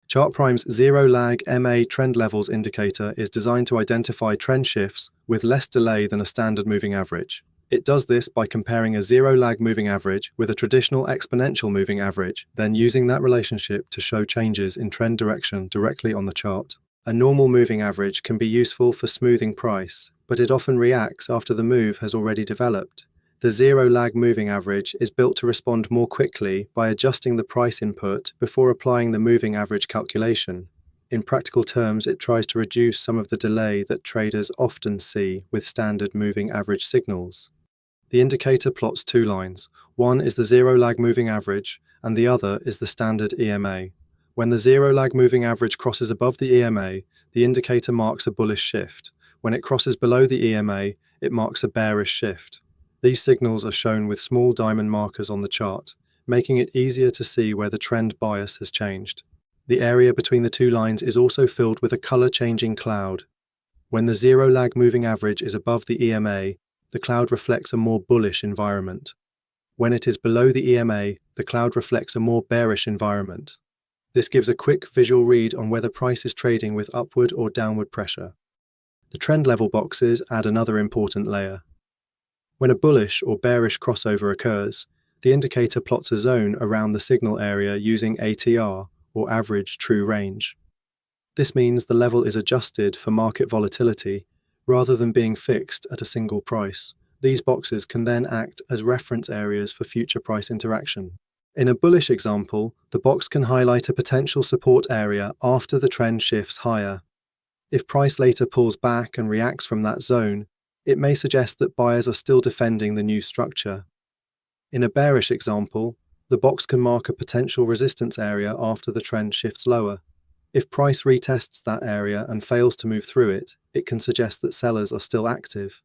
ChartPrime's zero-lag MA trend levels indicator is designed to identify trend shifts with less delay than a standard moving average. It does this by comparing a zero-lag moving average with a traditional exponential moving average, then using that relationship to show changes in trend direction directly on the chart. A normal moving average can be useful for smoothing price, but it often reacts after the move has already developed. The zero-lag moving average is built to respond more quickly by adjusting the price input before applying the moving average calculation. In practical terms, it tries to reduce some of the delay that traders often see with standard moving average signals. The indicator plots two lines. One is the zero-lag moving average, and the other is the standard EMA. When the zero-lag moving average crosses above the EMA, the indicator marks a bullish shift. When it crosses below the EMA, it marks a bearish shift. These signals are shown with small diamond markers on the chart, making it easier to see where the trend bias has changed. The area between the two lines is also filled with a color-changing cloud. When the zero-lag moving average is above the EMA, the cloud reflects a more bullish environment. When it is below the EMA, the cloud reflects a more bearish environment. This gives a quick visual read on whether price is trading with upward or downward pressure. The trend level boxes add another important layer. When a bullish or bearish crossover occurs, the indicator plots a zone around the signal area using ATR, or average true range. This means the level is adjusted for market volatility rather than being fixed at a single price. These boxes can then act as reference areas for future price interaction. In a bullish example, the box can highlight a potential support area after the trend shifts higher. If price later pulls back and reacts from that zone, it may suggest that buyers are still defending the new structure. In a bearish example, the box can mark a potential resistance area after the trend shifts lower. If price retests that area and fails to move through it, it can suggest that sellers are still active.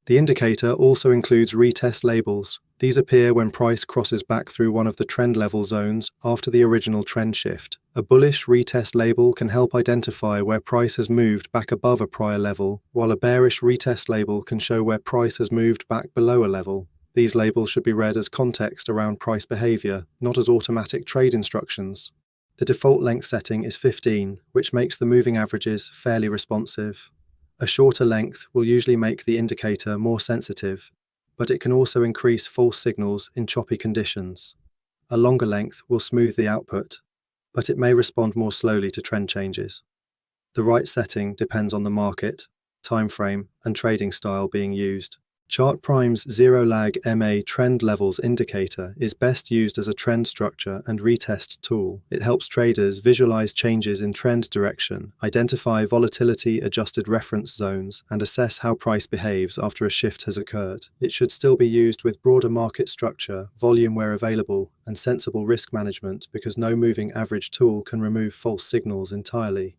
The indicator also includes retest labels. These appear when price crosses back through one of the trend level zones after the original trend shift. A bullish retest label can help identify where price has moved back above a prior level, while a bearish retest label can show where price has moved back below a level. These labels should be read as context around price behavior, not as automatic trade instructions. The default length setting is 15, which makes the moving averages fairly responsive. A shorter length will usually make the indicator more sensitive, but it can also increase false signals in choppy conditions. A longer length will smooth the output, but it may respond more slowly to trend changes. The right setting depends on the market, time frame, and trading style being used. ChartPrime's zero-lag MA trend levels indicator is best used as a trend structure and retest tool. It helps traders visualize changes in trend direction, identify volatility-adjusted reference zones, and assess how price behaves after a shift has occurred. It should still be used with broader market structure, volume where available, and sensible risk management because no moving average tool can remove false signals entirely.